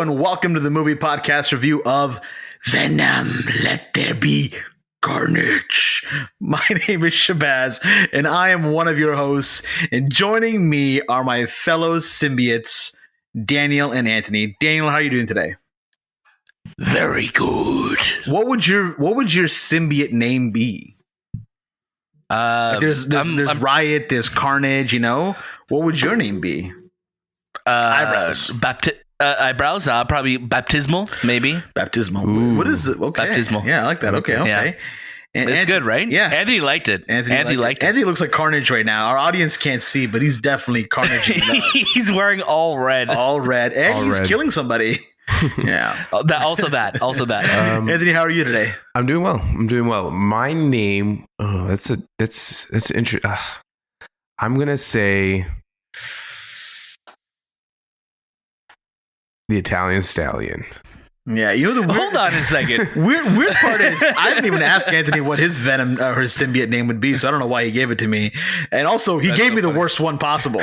and welcome to the movie podcast review of Venom, Let There Be Carnage. My name is Shahbaz, and I am one of your hosts, and joining me are my fellow symbiotes, Daniel and Anthony. Daniel, how are you doing today? Very good. What would your symbiote name be? There's Riot, there's Carnage, what would your name be? Eyebrows. Eyebrows, probably baptismal, maybe. Baptismal. Ooh. What is it? Okay. Baptismal. Yeah, I like that. Okay. Yeah. It's good, right? Yeah. Anthony liked it. Anthony liked it. Anthony looks like Carnage right now. Our audience can't see, but he's definitely Carnage. He's wearing all red. All red. And he's killing somebody. Yeah. Also that. Anthony, how are you today? I'm doing well. My name, that's interesting. I'm going to say the Italian Stallion. Yeah, hold on a second. Weird part is I didn't even ask Anthony what his Venom or his symbiote name would be, so I don't know why he gave it to me. And also, he gave me the worst one possible.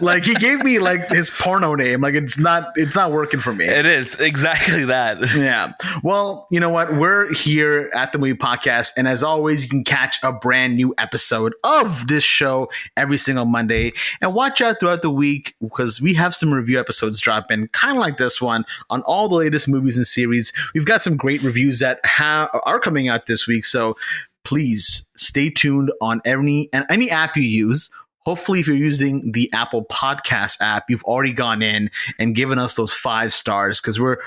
Like, he gave me like his porno name. Like, it's not working for me. It is exactly that. Yeah. Well, you know what? We're here at the Movie Podcast, and as always, you can catch a brand new episode of this show every single Monday. And watch out throughout the week because we have some review episodes dropping, kind of like this one, on all the latest movies and series. We've got some great reviews that are coming out this week, so please stay tuned on any app you use. Hopefully, if you're using the Apple Podcast app, you've already gone in and given us those 5 stars because we're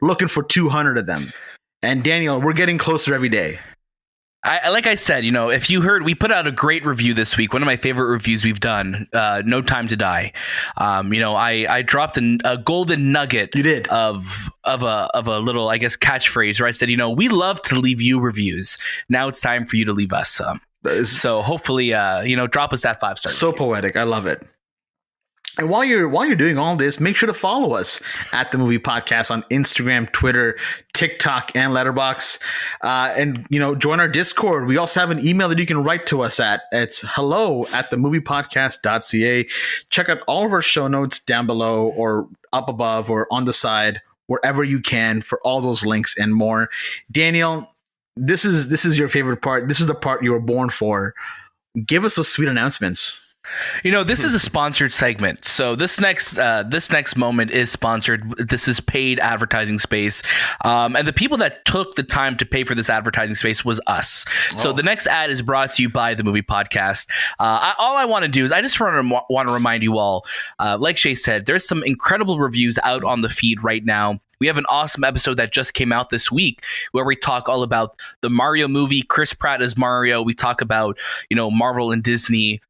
looking for 200 of them. And Daniel, we're getting closer every day. Like I said, if you heard, we put out a great review this week. One of my favorite reviews we've done. No Time to Die. I dropped a golden nugget. You did of a little, I guess, catchphrase where I said, we love to leave you reviews. Now it's time for you to leave us some. So hopefully, drop us that 5-star. So review. Poetic. I love it. And while you're doing all this, make sure to follow us at the Movie Podcast on Instagram, Twitter, TikTok, and Letterboxd. And join our Discord. We also have an email that you can write to us at. It's hello@TheMoviePodcast.ca. Check out all of our show notes down below, or up above, or on the side, wherever you can, for all those links and more. Daniel, this is your favorite part. This is the part you were born for. Give us those sweet announcements. This is a sponsored segment. So this next moment is sponsored. This is paid advertising space. And the people that took the time to pay for this advertising space was us. Oh. So the next ad is brought to you by the Movie Podcast. All I want to do is I just want to remind you all, like Shay said, there's some incredible reviews out on the feed right now. We have an awesome episode that just came out this week where we talk all about the Mario movie, Chris Pratt as Mario. We talk about, Marvel and Disney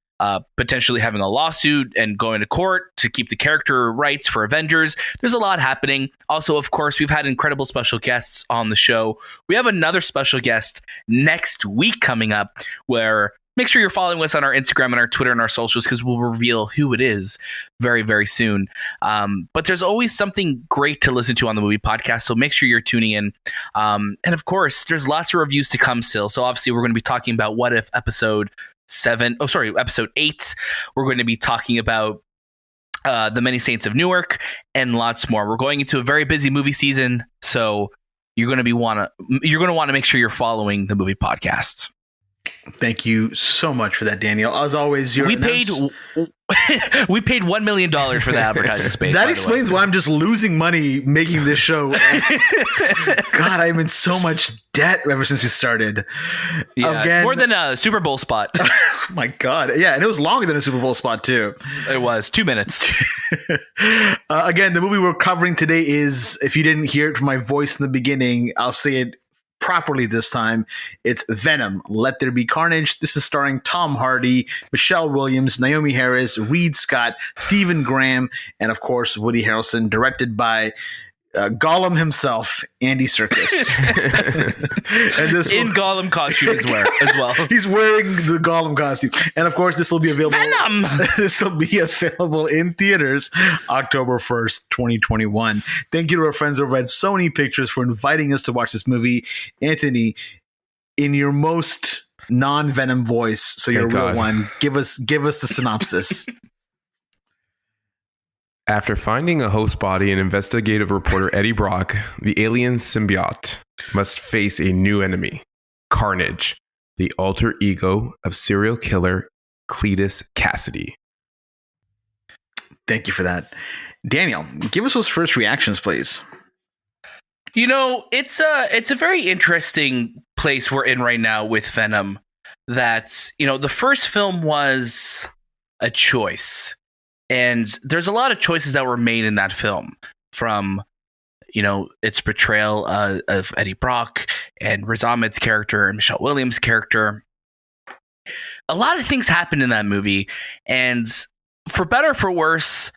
potentially having a lawsuit and going to court to keep the character rights for Avengers. There's a lot happening. Also, of course, we've had incredible special guests on the show. We have another special guest next week coming up where make sure you're following us on our Instagram and our Twitter and our socials because we'll reveal who it is very, very soon. But there's always something great to listen to on the Movie Podcast, so make sure you're tuning in. And of course, there's lots of reviews to come still. So obviously, we're going to be talking about What If episode 8. We're going to be talking about The Many Saints of Newark and lots more. We're going into a very busy movie season, so you're going to want to make sure you're following the Movie Podcast. Thank you so much for that, Daniel. As always, we paid $1 million for the advertising space. That explains why I'm just losing money making this show. God, I'm in so much debt ever since we started. Yeah, again, more than a Super Bowl spot. Oh my God. Yeah, and it was longer than a Super Bowl spot, too. It was 2 minutes. Again, the movie we're covering today is, if you didn't hear it from my voice in the beginning, I'll say it properly this time. It's Venom, Let There Be Carnage. This is starring Tom Hardy, Michelle Williams, Naomie Harris, Reid Scott, Stephen Graham, and of course Woody Harrelson, directed by Gollum himself, Andy Serkis. And in Gollum costume as well. He's wearing the Gollum costume. And of course, this will be available. Venom! This will be available in theaters October 1st, 2021. Thank you to our friends over at Sony Pictures for inviting us to watch this movie. Anthony, in your most non-Venom voice, so your real one, give us the synopsis. After finding a host body and investigative reporter Eddie Brock, the alien symbiote must face a new enemy, Carnage, the alter ego of serial killer Cletus Cassidy. Thank you for that. Daniel, give us those first reactions, please. You know, it's a very interesting place we're in right now with Venom. That's, you know, the first film was a choice. And there's a lot of choices that were made in that film, from, you know, its portrayal of Eddie Brock and Riz Ahmed's character and Michelle Williams' character. A lot of things happened in that movie, and for better or for worse,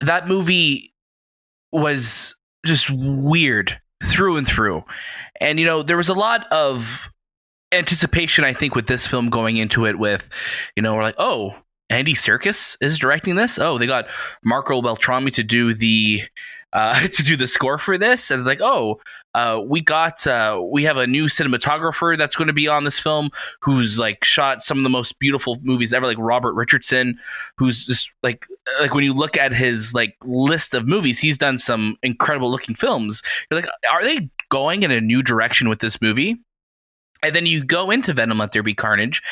that movie was just weird through and through. And, you know, there was a lot of anticipation, I think, with this film going into it with, you know, we're like, oh, Andy Serkis is directing this. Oh, they got Marco Beltrami to do the score for this. And it's like, oh, we have a new cinematographer that's going to be on this film, who's like shot some of the most beautiful movies ever, like Robert Richardson, who's just like when you look at his like list of movies, he's done some incredible looking films. You're like, are they going in a new direction with this movie? And then you go into Venom, Let There Be Carnage,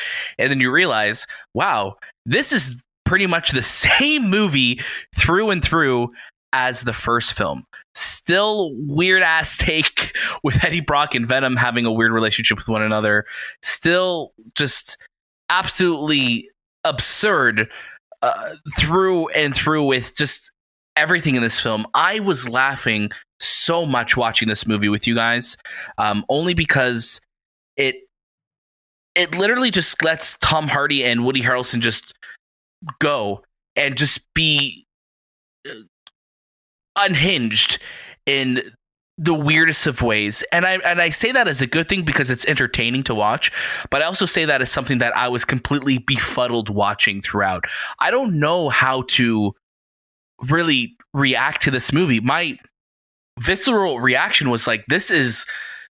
and then you realize, wow, this is pretty much the same movie through and through as the first film. Still weird ass take with Eddie Brock and Venom having a weird relationship with one another. Still just absolutely absurd through and through with just everything in this film. I was laughing so much watching this movie with you guys, only because it literally just lets Tom Hardy and Woody Harrelson just go and just be unhinged in the weirdest of ways. And I say that as a good thing because it's entertaining to watch, but I also say that as something that I was completely befuddled watching throughout. I don't know how to really react to this movie. My visceral reaction was like, this is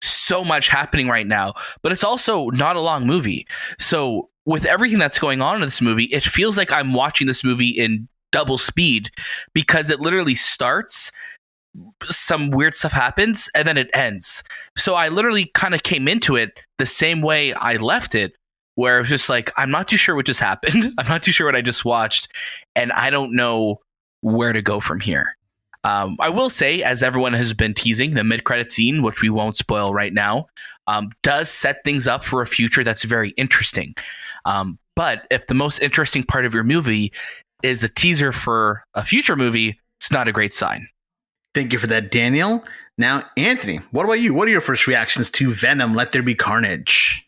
so much happening right now, but it's also not a long movie. So with everything that's going on in this movie, it feels like I'm watching this movie in double speed, because it literally starts, some weird stuff happens, and then it ends. So I literally kind of came into it the same way I left it, where it was just like, I'm not too sure what just happened. I'm not too sure what I just watched, and I don't know where to go from here. I will say, as everyone has been teasing, the mid-credit scene, which we won't spoil right now, does set things up for a future that's very interesting. But if the most interesting part of your movie is a teaser for a future movie, it's not a great sign. Thank you for that, Daniel. Now, Anthony, what about you? What are your first reactions to Venom, Let There Be Carnage?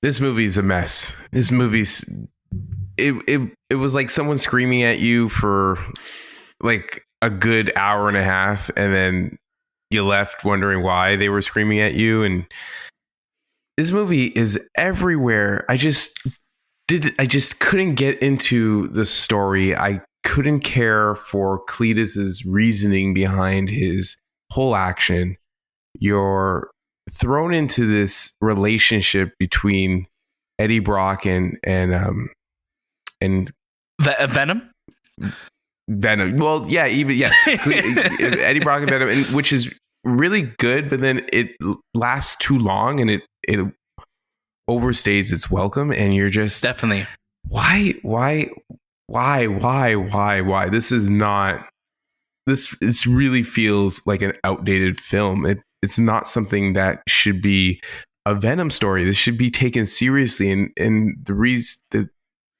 This movie's a mess. This movie's... It was like someone screaming at you for like a good hour and a half, and then you left wondering why they were screaming at you. And this movie is everywhere. I just couldn't get into the story. I couldn't care for Cletus's reasoning behind his whole action. You're thrown into this relationship between Eddie Brock and Venom. Venom. Well, yeah, even yes, Eddie Brock and Venom, which is really good, but then it lasts too long and it overstays its welcome, and you're just definitely why? This really feels like an outdated film. It's not something that should be a Venom story. This should be taken seriously, and the reason that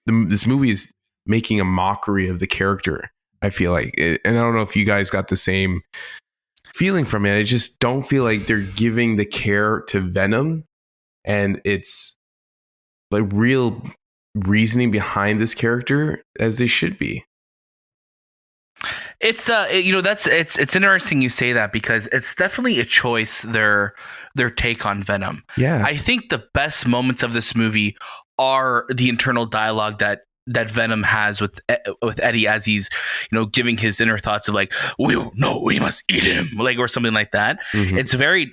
this movie is making a mockery of the character, I feel like. And I don't know if you guys got the same feeling from it. I just don't feel like they're giving the care to Venom, and it's like real reasoning behind this character as they should be. It's it's interesting you say that, because it's definitely a choice, their take on Venom. Yeah. I think the best moments of this movie are the internal dialogue that Venom has with Eddie, as he's, giving his inner thoughts of like, we must eat him, like, or something like that. Mm-hmm. It's very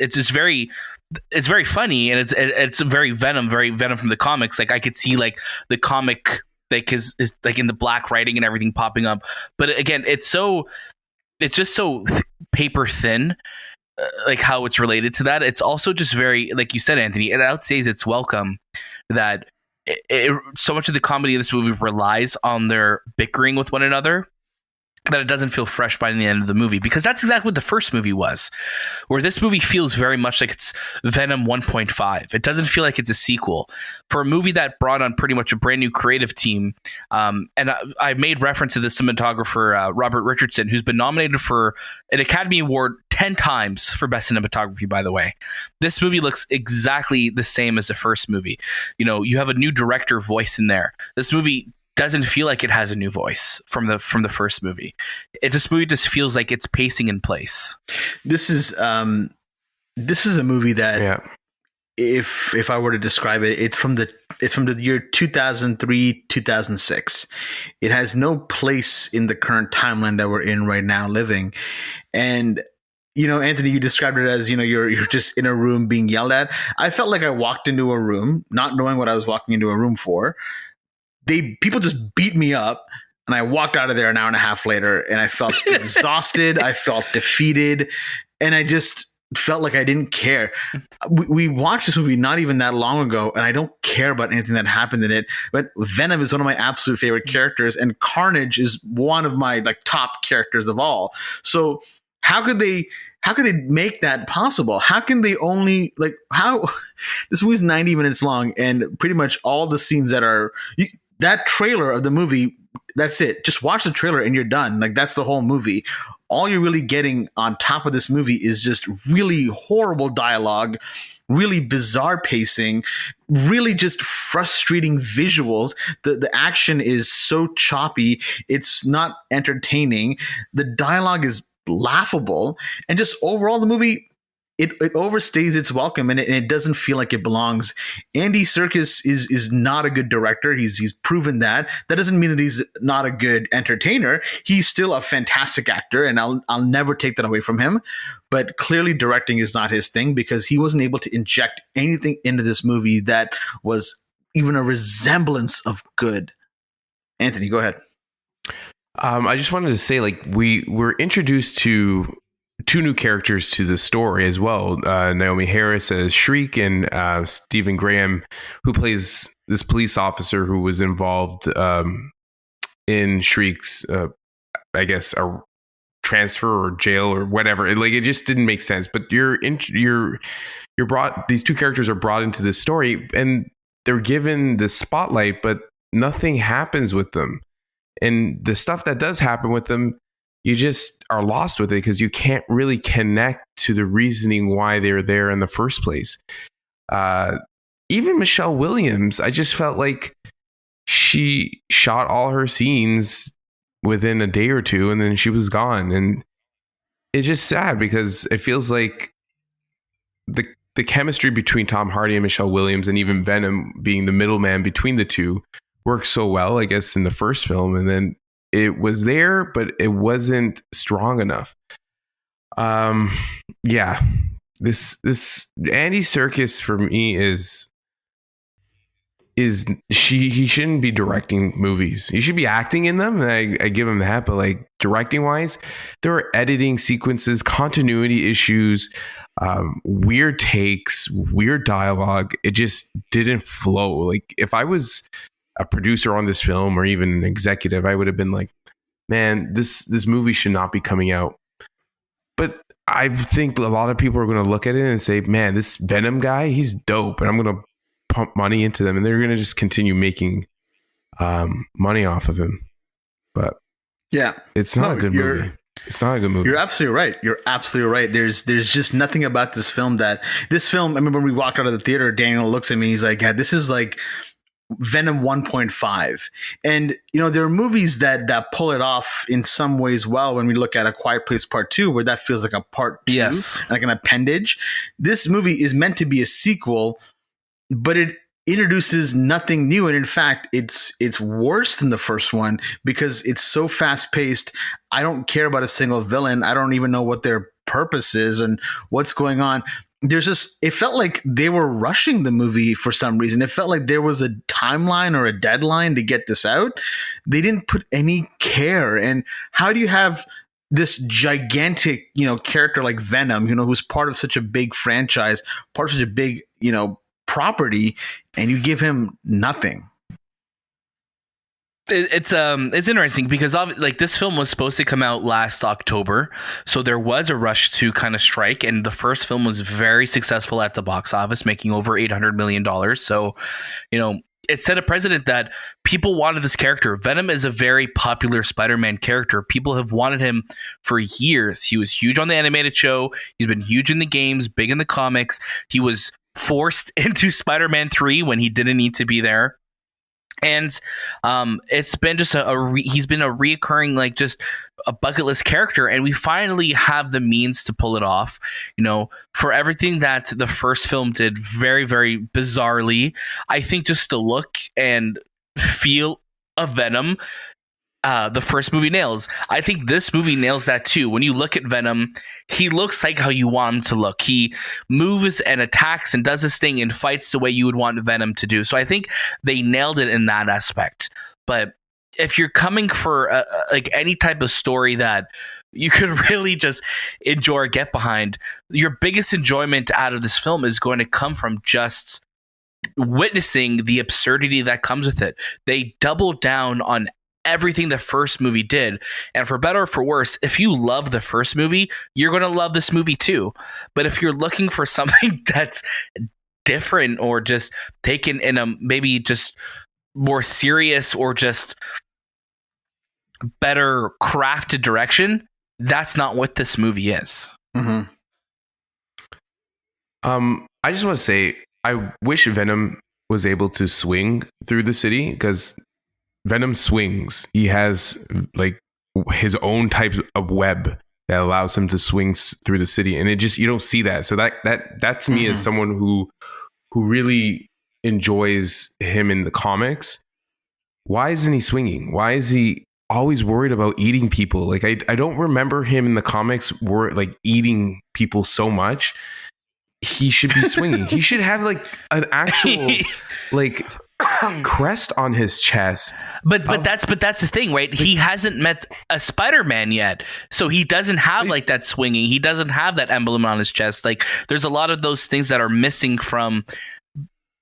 funny, and it's very Venom from the comics. Like, I could see like the comic like his like in the black writing and everything popping up. But again, it's just so paper thin, like how it's related to that. It's also just very, like you said, Anthony, it outstays its welcome that so much of the comedy of this movie relies on their bickering with one another that it doesn't feel fresh by the end of the movie, because that's exactly what the first movie was, where this movie feels very much like it's Venom 1.5. It doesn't feel like it's a sequel for a movie that brought on pretty much a brand new creative team. And I made reference to the cinematographer, Robert Richardson, who's been nominated for an Academy Award 10 times for Best Cinematography, by the way. This movie looks exactly the same as the first movie. You know, you have a new director voice in there. This movie doesn't feel like it has a new voice from the first movie. This movie just feels like it's pacing in place. This is a movie that if I were to describe it, it's from the year 2003, 2006. It has no place in the current timeline that we're in right now living. And you know, Anthony, you described it as, you know, you're just in a room being yelled at. I felt like I walked into a room not knowing what I was walking into a room for. People just beat me up, and I walked out of there an hour and a half later, and I felt exhausted. I felt defeated, and I just felt like I didn't care. We watched this movie not even that long ago, and I don't care about anything that happened in it. But Venom is one of my absolute favorite characters, and Carnage is one of my like top characters of all. So how could they make that possible? How can they only this movie's 90 minutes long, and pretty much all the scenes that trailer of the movie, that's it. Just watch the trailer and you're done. Like, that's the whole movie. All you're really getting on top of this movie is just really horrible dialogue, really bizarre pacing, really just frustrating visuals. The action is so choppy. It's not entertaining. The dialogue is laughable. And just overall, the movie, it overstays its welcome, and it doesn't feel like it belongs. Andy Serkis is not a good director. He's proven that. That doesn't mean that he's not a good entertainer. He's still a fantastic actor, and I'll never take that away from him. But clearly, directing is not his thing, because he wasn't able to inject anything into this movie that was even a resemblance of good. Anthony, go ahead. I just wanted to say, like, we were introduced to two new characters to the story as well. Naomie Harris as Shriek, and Stephen Graham, who plays this police officer who was involved in Shriek's, I guess, a transfer or jail or whatever. It just didn't make sense. But you're brought. These two characters are brought into this story, and they're given the spotlight, but nothing happens with them. And the stuff that does happen with them, you just are lost with it, because you can't really connect to the reasoning why they're there in the first place. Even Michelle Williams, I just felt like she shot all her scenes within a day or two, and then she was gone. And it's just sad, because it feels like the chemistry between Tom Hardy and Michelle Williams, and even Venom being the middleman between the two, worked so well, I guess, in the first film. And then it was there, but it wasn't strong enough. This Andy Serkis for me he shouldn't be directing movies. He should be acting in them. And I give him that, but like, directing wise, there are editing sequences, continuity issues, weird takes, weird dialogue. It just didn't flow. Like, if I was a producer on this film, or even an executive, I would have been like, man, this movie should not be coming out. But I think a lot of people are going to look at it and say, man, this Venom guy, he's dope, and I'm going to pump money into them, and they're going to just continue making money off of him. But yeah, it's not a good movie. It's not a good movie. You're absolutely right. There's just nothing about this film. I remember when we walked out of the theater, Daniel looks at me, he's like, yeah, this is like Venom 1.5. And you know, there are movies that pull it off in some ways well. When we look at A Quiet Place Part 2, where that feels like a part 2, yes, like an appendage. This movie is meant to be a sequel, but it introduces nothing new, and in fact, it's worse than the first one, because it's so fast paced. I don't care about a single villain. I don't even know what their purpose is and what's going on. It felt like they were rushing the movie for some reason. It felt like there was a timeline or a deadline to get this out. They didn't put any care. And how do you have this gigantic, character like Venom, who's part of such a big franchise, part of such a big, property, and you give him nothing? It's interesting because this film was supposed to come out last October, so there was a rush to kind of strike, and the first film was very successful at the box office, making over $800 million. So, it set a precedent that people wanted this character. Venom is a very popular Spider-Man character. People have wanted him for years. He was huge on the animated show. He's been huge in the games, big in the comics. He was forced into Spider-Man 3 when he didn't need to be there. And it's been just he's been a reoccurring, just a bucket list character, and we finally have the means to pull it off. For everything that the first film did very, very bizarrely, I think just the look and feel of Venom, the first movie nails. I think this movie nails that too. When you look at Venom, he looks like how you want him to look. He moves and attacks and does his thing and fights the way you would want Venom to do. So I think they nailed it in that aspect. But if you're coming for any type of story that you could really just enjoy or get behind, your biggest enjoyment out of this film is going to come from just witnessing the absurdity that comes with it. They doubled down on everything the first movie did, and for better or for worse, if you love the first movie, you're going to love this movie too. But if you're looking for something that's different or just taken in a maybe just more serious or just better crafted direction, that's not what this movie is. Mm-hmm. I just want to say, I wish Venom was able to swing through the city, because Venom swings. He has his own type of web that allows him to swing through the city, and you don't see that. So that to me is someone who really enjoys him in the comics. Why isn't he swinging? Why is he always worried about eating people? I don't remember him in the comics eating people so much. He should be swinging. He should have an actual crest on his chest. But that's the thing, right? He hasn't met a Spider-Man yet, so he doesn't have that swinging. He doesn't have that emblem on his chest. There's a lot of those things that are missing from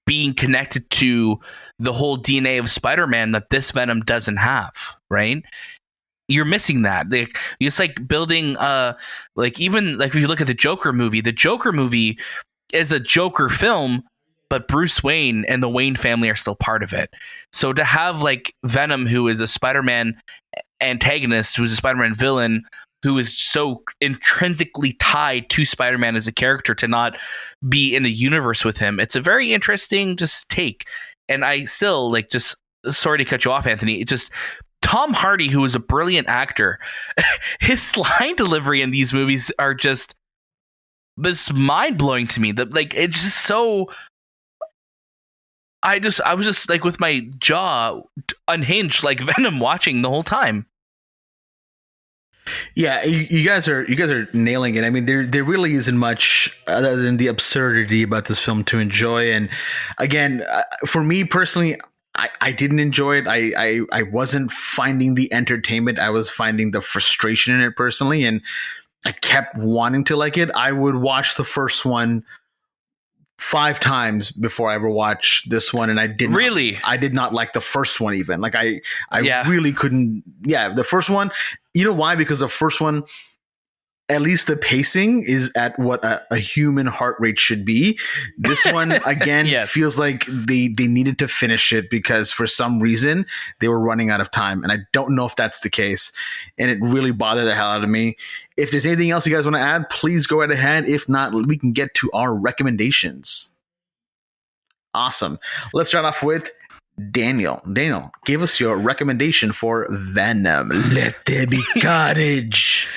being connected to the whole DNA of Spider-Man that this Venom doesn't have, right? You're missing that. It's like building even if you look at the Joker movie is a Joker film, but Bruce Wayne and the Wayne family are still part of it. So to have Venom, who is a Spider-Man antagonist, who's a Spider-Man villain, who is so intrinsically tied to Spider-Man as a character, to not be in the universe with him, it's a very interesting just take. And I still just, sorry to cut you off, Anthony, it's just Tom Hardy, who is a brilliant actor, his line delivery in these movies are just this mind-blowing to me. It's just so... I was just with my jaw unhinged like Venom watching the whole time. Yeah, you guys are nailing it. I mean, there really isn't much other than the absurdity about this film to enjoy. And again, for me personally, I didn't enjoy it. I wasn't finding the entertainment. I was finding the frustration in it personally, and I kept wanting to like it. I would watch the first one 5 times before I ever watched this one, and I did not like the first one even. I really couldn't. Yeah, the first one. You know why? Because the first one, at least the pacing is at what a human heart rate should be. This one again feels like they needed to finish it because for some reason they were running out of time, and I don't know if that's the case. And it really bothered the hell out of me. If there's anything else you guys want to add, please go right ahead. If not, we can get to our recommendations. Awesome. Let's start off with Daniel. Daniel, give us your recommendation for Venom. Let there be carnage.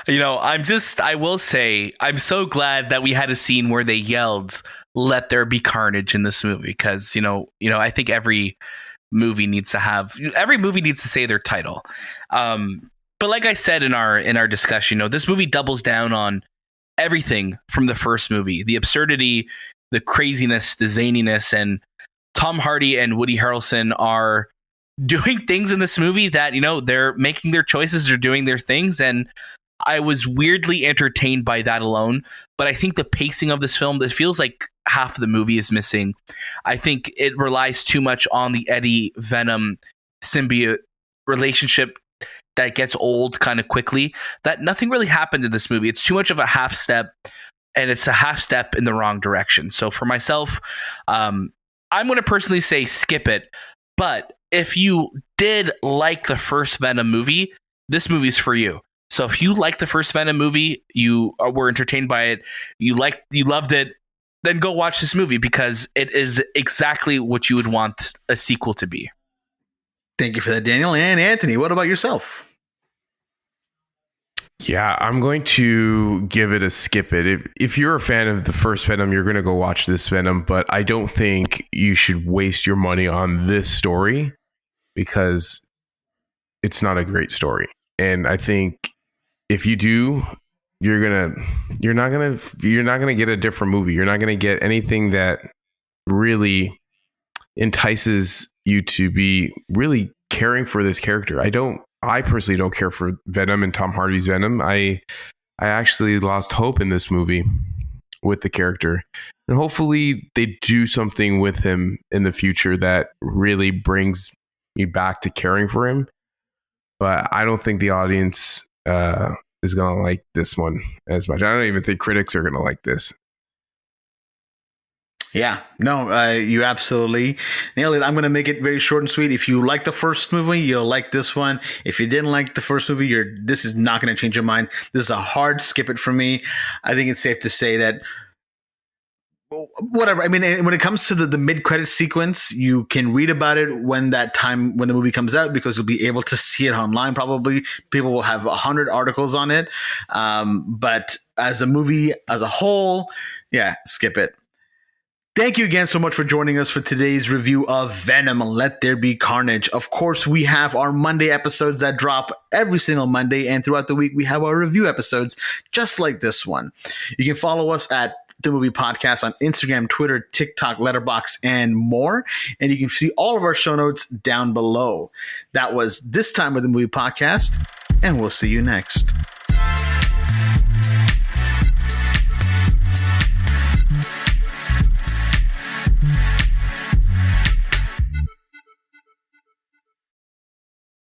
I will say, I'm so glad that we had a scene where they yelled, "Let there be carnage" in this movie. Because, I think every movie needs to say their title. But like I said in our discussion, this movie doubles down on everything from the first movie: the absurdity, the craziness, the zaniness, and Tom Hardy and Woody Harrelson are doing things in this movie that, they're making their choices, they're doing their things, and I was weirdly entertained by that alone. But I think the pacing of this film, it feels like half of the movie is missing. I think it relies too much on the Eddie Venom symbiote relationship that gets old kind of quickly, that nothing really happened in this movie. It's too much of a half step, and it's a half step in the wrong direction. So for myself, I'm going to personally say skip it. But if you did like the first Venom movie, this movie's for you. So if you like the first Venom movie, you were entertained by it, you loved it, then go watch this movie, because it is exactly what you would want a sequel to be. Thank you for that, Daniel. And Anthony, what about yourself? Yeah, I'm going to give it a skip it. If you're a fan of the first Venom, you're going to go watch this Venom, but I don't think you should waste your money on this story, because it's not a great story. And I think if you do, you're not gonna get a different movie. You're not gonna get anything that really entices you to be really caring for this character. I personally don't care for Venom and Tom Hardy's Venom. I actually lost hope in this movie with the character, and hopefully they do something with him in the future that really brings me back to caring for him. But I don't think the audience is going to like this one as much. I don't even think critics are going to like this. Yeah, no, you absolutely nailed it. I'm going to make it very short and sweet. If you like the first movie, you'll like this one. If you didn't like the first movie, this is not going to change your mind. This is a hard skip it for me. I think it's safe to say that whatever. I mean, when it comes to the mid-credit sequence, you can read about it when the movie comes out, because you'll be able to see it online. Probably people will have 100 articles on it. But as a movie as a whole, yeah, skip it. Thank you again so much for joining us for today's review of Venom, Let There Be Carnage. Of course, we have our Monday episodes that drop every single Monday, and throughout the week, we have our review episodes just like this one. You can follow us at The Movie Podcast on Instagram, Twitter, TikTok, Letterboxd, and more. And you can see all of our show notes down below. That was This Time with The Movie Podcast, and we'll see you next.